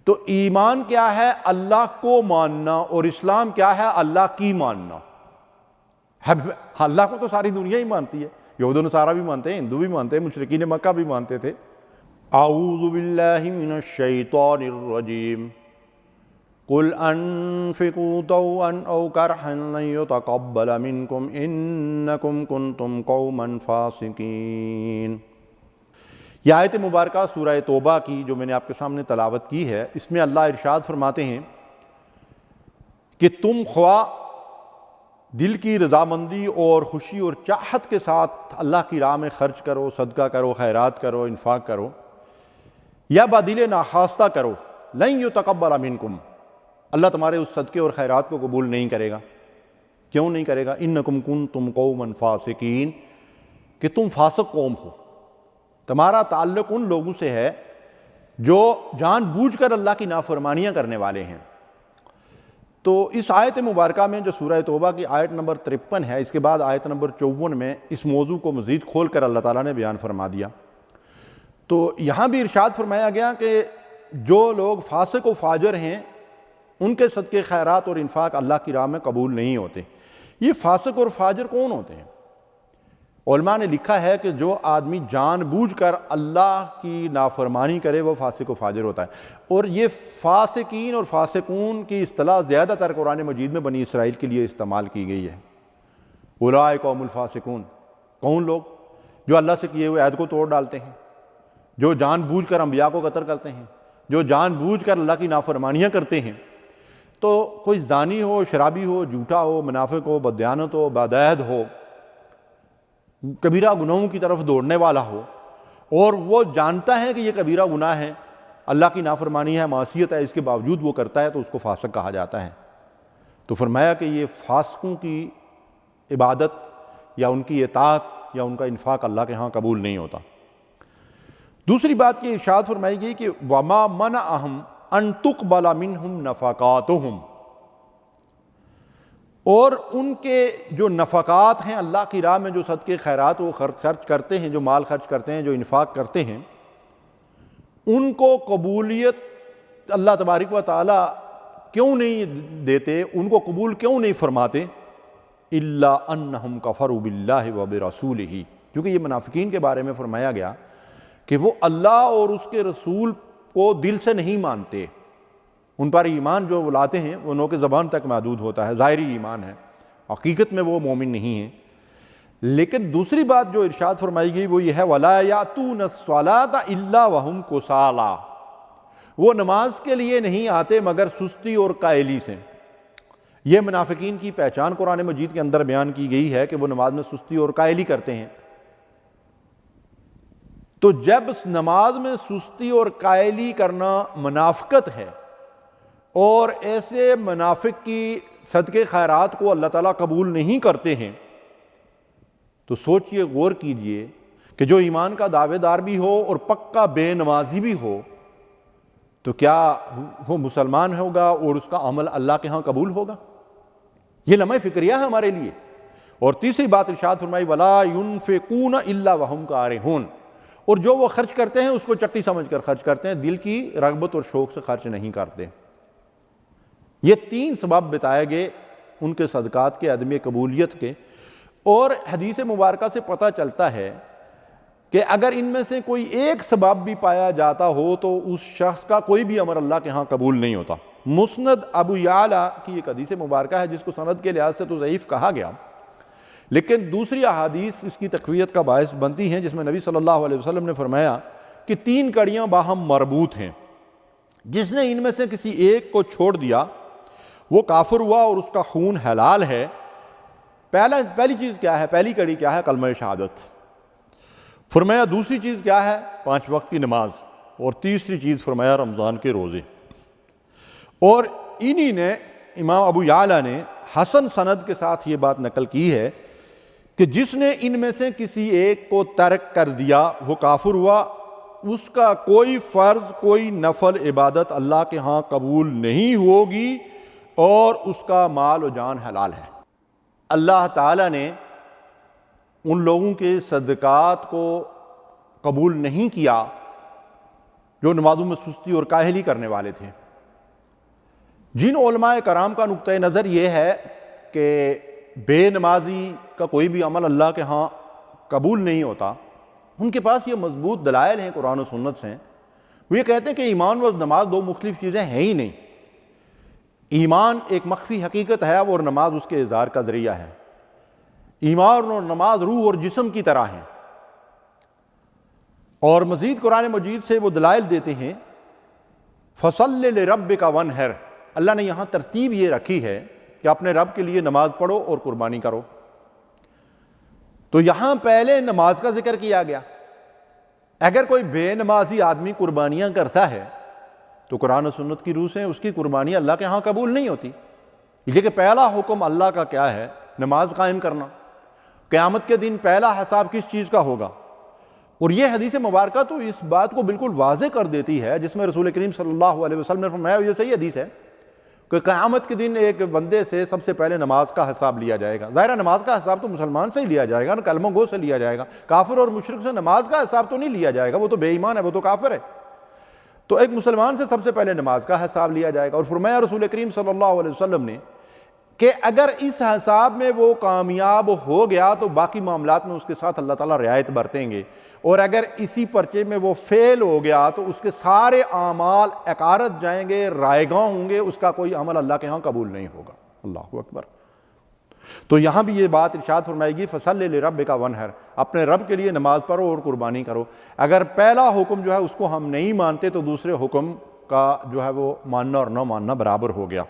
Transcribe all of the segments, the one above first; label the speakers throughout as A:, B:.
A: تو ایمان کیا ہے؟ اللہ کو ماننا، اور اسلام کیا ہے؟ اللہ کی ماننا۔ اللہ کو تو ساری دنیا ہی مانتی ہے، یہود و نصارہ بھی مانتے ہیں، ہندو بھی مانتے ہیں، مشرکین مکہ بھی مانتے تھے۔ اعوذ باللہ من الشیطان الرجیم قل انفقوا طوعا او کرحا لن يتقبل منکم انکم کنتم قوما فاسقین۔ یہ آیت مبارکہ سورہ توبہ کی جو میں نے آپ کے سامنے تلاوت کی ہے، اس میں اللہ ارشاد فرماتے ہیں کہ تم خواہ دل کی رضامندی اور خوشی اور چاہت کے ساتھ اللہ کی راہ میں خرچ کرو، صدقہ کرو، خیرات کرو، انفاق کرو، یا بدل ناخواستہ کرو، لن یتقبل منکم، اللہ تمہارے اس صدقے اور خیرات کو قبول نہیں کرے گا۔ کیوں نہیں کرے گا؟ انکم کنتم قوما فاسقین، کہ تم فاسق قوم ہو، تمہارا تعلق ان لوگوں سے ہے جو جان بوجھ کر اللہ کی نافرمانیاں کرنے والے ہیں۔ تو اس آیت مبارکہ میں جو سورہ توبہ کی آیت نمبر 53 ہے، اس کے بعد آیت نمبر 54 میں اس موضوع کو مزید کھول کر اللہ تعالیٰ نے بیان فرما دیا۔ تو یہاں بھی ارشاد فرمایا گیا کہ جو لوگ فاسق و فاجر ہیں ان کے صدقے خیرات اور انفاق اللہ کی راہ میں قبول نہیں ہوتے۔ یہ فاسق اور فاجر کون ہوتے ہیں؟ علماء نے لکھا ہے کہ جو آدمی جان بوجھ کر اللہ کی نافرمانی کرے وہ فاسق و فاجر ہوتا ہے۔ اور یہ فاسقین اور فاسقون کی اصطلاح زیادہ تر قرآن مجید میں بنی اسرائیل کے لیے استعمال کی گئی ہے۔ اولئک قوم الفاسقون، کون لوگ؟ جو اللہ سے کیے ہوئے عہد کو توڑ ڈالتے ہیں، جو جان بوجھ کر انبیاء کو قتل کرتے ہیں، جو جان بوجھ کر اللہ کی نافرمانیاں کرتے ہیں۔ تو کوئی زانی ہو، شرابی ہو، جھوٹا ہو، منافق ہو، بددیانت ہو، بدعہد ہو، کبیرہ گناہوں کی طرف دوڑنے والا ہو، اور وہ جانتا ہے کہ یہ کبیرہ گناہ ہے، اللہ کی نافرمانی ہے، معصیت ہے، اس کے باوجود وہ کرتا ہے، تو اس کو فاسق کہا جاتا ہے۔ تو فرمایا کہ یہ فاسقوں کی عبادت یا ان کی اطاعت یا ان کا انفاق اللہ کے ہاں قبول نہیں ہوتا۔ دوسری بات کی ارشاد فرمائی گئی کہ وَمَا مَنَعَهُمْ أَن تُقْبَلَ مِنْهُمْ نَفَقَاتُهُمْ، اور ان کے جو نفقات ہیں اللہ کی راہ میں، جو صدقے خیرات وہ خرچ کرتے ہیں، جو مال خرچ کرتے ہیں، جو انفاق کرتے ہیں، ان کو قبولیت اللہ تبارک و تعالیٰ کیوں نہیں دیتے، ان کو قبول کیوں نہیں فرماتے؟ إِلَّا أَنَّهُمْ كَفَرُوا بِاللَّهِ وَبِرَسُولِهِ، کیونکہ یہ منافقین کے بارے میں فرمایا گیا کہ وہ اللہ اور اس کے رسول کو دل سے نہیں مانتے، ان پر ایمان جو وہ لاتے ہیں وہ نوک زبان تک محدود ہوتا ہے، ظاہری ایمان ہے، حقیقت میں وہ مومن نہیں ہیں۔ لیکن دوسری بات جو ارشاد فرمائی گئی وہ یہ ہے وَلَا يَأْتُونَ الصَّلَاةَ إِلَّا وَهُمْ كُسَالَىٰ، وہ نماز کے لیے نہیں آتے مگر سستی اور کائلی سے۔ یہ منافقین کی پہچان قرآن مجید کے اندر بیان کی گئی ہے کہ وہ نماز میں سستی اور کائلی کرتے ہیں۔ تو جب نماز میں سستی اور کائلی کرنا منافقت ہے، اور ایسے منافق کی صدقے خیرات کو اللہ تعالیٰ قبول نہیں کرتے ہیں، تو سوچئے، غور کیجئے کہ جو ایمان کا دعوے دار بھی ہو اور پکا بے نمازی بھی ہو، تو کیا وہ مسلمان ہوگا اور اس کا عمل اللہ کے ہاں قبول ہوگا؟ یہ لمحہ فکریہ ہے ہمارے لیے۔ اور تیسری بات ارشاد فرمائی وَلَا يُنْفِقُونَ إِلَّا وَهُمْ كَارِهُونَ، اور جو وہ خرچ کرتے ہیں اس کو چٹی سمجھ کر خرچ کرتے ہیں، دل کی رغبت اور شوق سے خرچ نہیں کرتے۔ یہ تین سبب بتائے گئے ان کے صدقات کے عدم قبولیت کے، اور حدیث مبارکہ سے پتہ چلتا ہے کہ اگر ان میں سے کوئی ایک سبب بھی پایا جاتا ہو تو اس شخص کا کوئی بھی عمل اللہ کے ہاں قبول نہیں ہوتا۔ مسند ابو یعلا کی ایک حدیث مبارکہ ہے جس کو سند کے لحاظ سے تو ضعیف کہا گیا، لیکن دوسری احادیث اس کی تقویت کا باعث بنتی ہیں، جس میں نبی صلی اللہ علیہ وسلم نے فرمایا کہ تین کڑیاں باہم مربوط ہیں، جس نے ان میں سے کسی ایک کو چھوڑ دیا وہ کافر ہوا اور اس کا خون حلال ہے۔ پہلی چیز کیا ہے؟ پہلی کڑی کیا ہے؟ کلمہ شہادت۔ فرمایا دوسری چیز کیا ہے؟ 5 وقت کی نماز، اور تیسری چیز فرمایا رمضان کے روزے۔ اور انہی نے، امام ابو یعلا نے حسن سند کے ساتھ یہ بات نقل کی ہے کہ جس نے ان میں سے کسی ایک کو ترک کر دیا وہ کافر ہوا، اس کا کوئی فرض، کوئی نفل عبادت اللہ کے ہاں قبول نہیں ہوگی، اور اس کا مال و جان حلال ہے۔ اللہ تعالیٰ نے ان لوگوں کے صدقات کو قبول نہیں کیا جو نمازوں میں سستی اور کاہلی کرنے والے تھے۔ جن علماء کرام کا نقطہ نظر یہ ہے کہ بے نمازی کا کوئی بھی عمل اللہ کے ہاں قبول نہیں ہوتا، ان کے پاس یہ مضبوط دلائل ہیں قرآن و سنت سے۔ وہ یہ کہتے ہیں کہ ایمان و نماز دو مختلف چیزیں ہیں ہی نہیں۔ ایمان ایک مخفی حقیقت ہے اور نماز اس کے اظہار کا ذریعہ ہے۔ ایمان اور نماز روح اور جسم کی طرح ہیں۔ اور مزید قرآن مجید سے وہ دلائل دیتے ہیں، فَصَلِّ لِرَبِّكَ وَانْحَرْ، اللہ نے یہاں ترتیب یہ رکھی ہے کہ اپنے رب کے لیے نماز پڑھو اور قربانی کرو۔ تو یہاں پہلے نماز کا ذکر کیا گیا۔ اگر کوئی بے نمازی آدمی قربانیاں کرتا ہے تو قرآن و سنت کی روح سے اس کی قربانی اللہ کے ہاں قبول نہیں ہوتی۔ یہ کہ پہلا حکم اللہ کا کیا ہے؟ نماز قائم کرنا۔ قیامت کے دن پہلا حساب کس چیز کا ہوگا؟ اور یہ حدیث مبارکہ تو اس بات کو بالکل واضح کر دیتی ہے، جس میں رسول کریم صلی اللہ علیہ وسلم نے فرمایا، یہ صحیح حدیث ہے کہ قیامت کے دن ایک بندے سے سب سے پہلے نماز کا حساب لیا جائے گا۔ ظاہر نماز کا حساب تو مسلمان سے ہی لیا جائے گا، کلمہ گو سے لیا جائے گا۔ کافر اور مشرک سے نماز کا حساب تو نہیں لیا جائے گا، وہ تو بے ایمان ہے، وہ تو کافر ہے۔ تو ایک مسلمان سے سب سے پہلے نماز کا حساب لیا جائے گا۔ اور فرمایا رسول کریم صلی اللہ علیہ وسلم نے کہ اگر اس حساب میں وہ کامیاب ہو گیا تو باقی معاملات میں اس کے ساتھ اللہ تعالیٰ رعایت برتیں گے، اور اگر اسی پرچے میں وہ فیل ہو گیا تو اس کے سارے اعمال عقارت جائیں گے، رائے گاں ہوں گے، اس کا کوئی عمل اللہ کے ہاں قبول نہیں ہوگا۔ اللہ اکبر۔ تو یہاں بھی یہ بات ارشاد فرمائے گی، فَصَلِّ لِرَبِّكَ وَانْحَرْ، اپنے رب کے لیے نماز پڑھو اور قربانی کرو۔ اگر پہلا حکم جو ہے اس کو ہم نہیں مانتے تو دوسرے حکم کا جو ہے وہ ماننا اور نہ ماننا برابر ہو گیا۔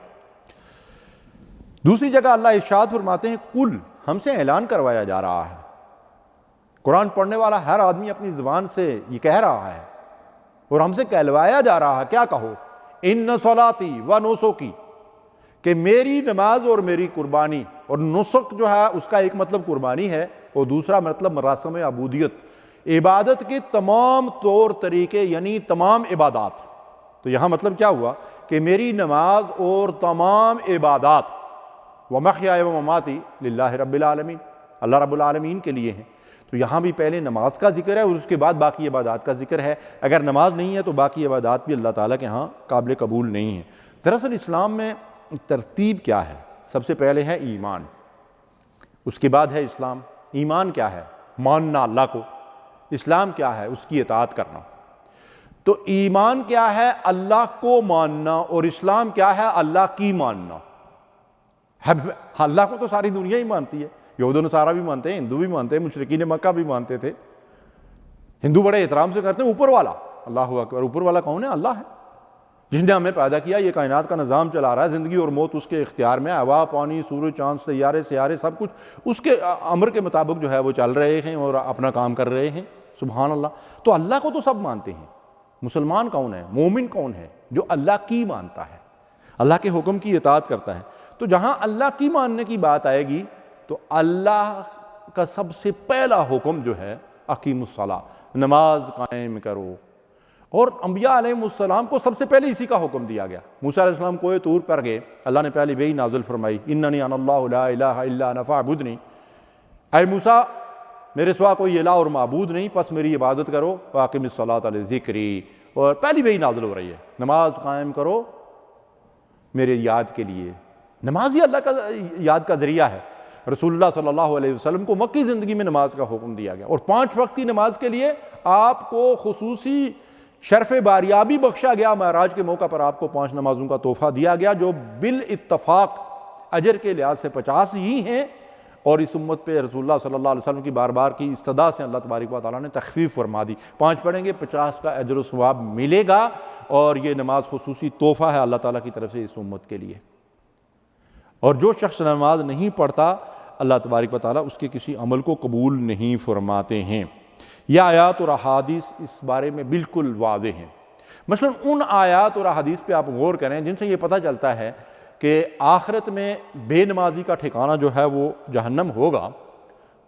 A: دوسری جگہ اللہ ارشاد فرماتے ہیں، کل، ہم سے اعلان کروایا جا رہا ہے۔ قرآن پڑھنے والا ہر آدمی اپنی زبان سے یہ کہہ رہا ہے اور ہم سے کہلوایا جا رہا ہے، کیا کہو؟ ان صلاتی و نسکی، کہ میری نماز اور میری قربانی۔ اور نسک جو ہے اس کا ایک مطلب قربانی ہے اور دوسرا مطلب مراسم عبودیت، عبادت کے تمام طور طریقے، یعنی تمام عبادات۔ تو یہاں مطلب کیا ہوا کہ میری نماز اور تمام عبادات، وَمَحْيَايَ وَمَمَاتِي لِلَّهِ رَبِّ الْعَالَمِينَ، اللہ رب العالمین کے لیے ہیں۔ تو یہاں بھی پہلے نماز کا ذکر ہے اور اس کے بعد باقی عبادات کا ذکر ہے۔ اگر نماز نہیں ہے تو باقی عبادات بھی اللہ تعالیٰ کے ہاں قابل قبول نہیں ہیں۔ دراصل اسلام میں ترتیب کیا ہے؟ سب سے پہلے ہے ایمان، اس کے بعد ہے اسلام۔ ایمان کیا ہے؟ ماننا اللہ کو۔ اسلام کیا ہے؟ اس کی اطاعت کرنا۔ تو ایمان کیا ہے؟ اللہ کو ماننا، اور اسلام کیا ہے؟ اللہ کی ماننا۔ اللہ کو تو ساری دنیا ہی مانتی ہے، یہود و نصارہ بھی مانتے ہیں، ہندو بھی مانتے ہیں، مشرکین مکہ بھی مانتے تھے۔ ہندو بڑے احترام سے کرتے ہیں اوپر والا، اللہ اکبر۔ اوپر والا کون ہے؟ اللہ ہے، جس نے ہمیں پیدا کیا، یہ کائنات کا نظام چلا رہا ہے، زندگی اور موت اس کے اختیار میں، ہوا، پانی، سورج، چاند، سیارے، سب کچھ اس کے امر کے مطابق جو ہے وہ چل رہے ہیں اور اپنا کام کر رہے ہیں۔ سبحان اللہ۔ تو اللہ کو تو سب مانتے ہیں۔ مسلمان کون ہے؟ مومن کون ہے؟ جو اللہ کی مانتا ہے، اللہ کے حکم کی اطاعت کرتا ہے۔ تو جہاں اللہ کی ماننے کی بات آئے گی تو اللہ کا سب سے پہلا حکم جو ہے اقیم الصلاۃ، نماز قائم کرو۔ اور انبیاء علیہ السلام کو سب سے پہلے اسی کا حکم دیا گیا۔ موسیٰ علیہ السلام کوہ طور پر گئے، اللہ نے پہلے وحی نازل فرمائی، اننی انا اللہ لا الہ الا انا فاعبدنی، اے موسیٰ میرے سوا کوئی الہ اور معبود نہیں، پس میری عبادت کرو، واقم الصلاۃ لذکری۔ اور پہلی وحی نازل ہو رہی ہے، نماز قائم کرو میرے یاد کے لیے۔ نماز ہی اللہ کا یاد کا ذریعہ ہے۔ رسول اللہ صلی اللہ علیہ وسلم کو مکی زندگی میں نماز کا حکم دیا گیا، اور 5 وقت کی نماز کے لیے آپ کو خصوصی شرف باریابی بخشا گیا۔ معراج کے موقع پر آپ کو 5 نمازوں کا تحفہ دیا گیا، جو بالاتفاق اجر کے لحاظ سے 50 ہی ہیں، اور اس امت پہ رسول اللہ صلی اللہ علیہ وسلم کی بار بار کی استدعا سے اللہ تبارک و تعالیٰ نے تخفیف فرما دی۔ 5 پڑھیں گے 50 کا اجر و ثواب ملے گا، اور یہ نماز خصوصی تحفہ ہے اللہ تعالیٰ کی طرف سے اس امت کے لیے۔ اور جو شخص نماز نہیں پڑھتا، اللہ تبارک و تعالیٰ اس کے کسی عمل کو قبول نہیں فرماتے ہیں۔ یہ آیات اور احادیث اس بارے میں بالکل واضح ہیں۔ مثلا ان آیات اور احادیث پہ آپ غور کریں جن سے یہ پتہ چلتا ہے کہ آخرت میں بے نمازی کا ٹھکانہ جو ہے وہ جہنم ہوگا،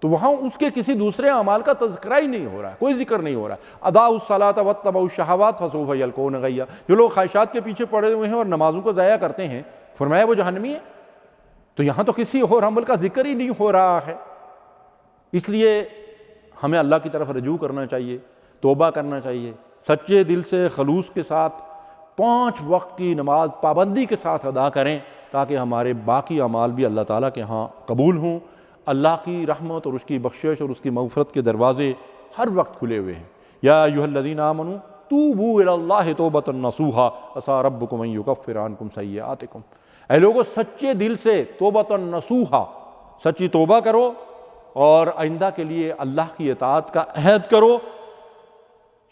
A: تو وہاں اس کے کسی دوسرے اعمال کا تذکرہ ہی نہیں ہو رہا ہے، کوئی ذکر نہیں ہو رہا ہے۔ اضاعوا الصلاۃ واتبعوا الشہوات فسوف یلقون غیا، جو لوگ خواہشات کے پیچھے پڑے ہوئے ہیں اور نمازوں کو ضائع کرتے ہیں، فرمایا وہ جہنمی ہے۔ تو یہاں تو کسی اور عمل کا ذکر ہی نہیں ہو رہا ہے۔ اس لیے ہمیں اللہ کی طرف رجوع کرنا چاہیے، توبہ کرنا چاہیے، سچے دل سے خلوص کے ساتھ 5 وقت کی نماز پابندی کے ساتھ ادا کریں تاکہ ہمارے باقی اعمال بھی اللہ تعالیٰ کے ہاں قبول ہوں۔ اللہ کی رحمت اور اس کی بخشش اور اس کی مغفرت کے دروازے ہر وقت کھلے ہوئے ہیں۔ یا ایھا الذین آمنوا توبوا الی اللہ توبۃ نصوحا عسیٰ ربکم ان یکفر عنکم سیئاتکم۔ اے لوگو سچے دل سے توبۃ نصوحا، سچی توبہ کرو اور آئندہ کے لیے اللہ کی اطاعت کا عہد کرو،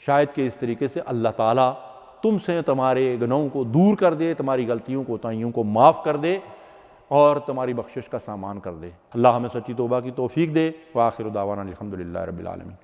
A: شاید کہ اس طریقے سے اللہ تعالیٰ تم سے تمہارے گناہوں کو دور کر دے، تمہاری غلطیوں کوتاہیوں کو معاف کر دے اور تمہاری بخشش کا سامان کر دے۔ اللہ ہمیں سچی توبہ کی توفیق دے۔ وآخر دعوانا الحمدللہ رب العالمین۔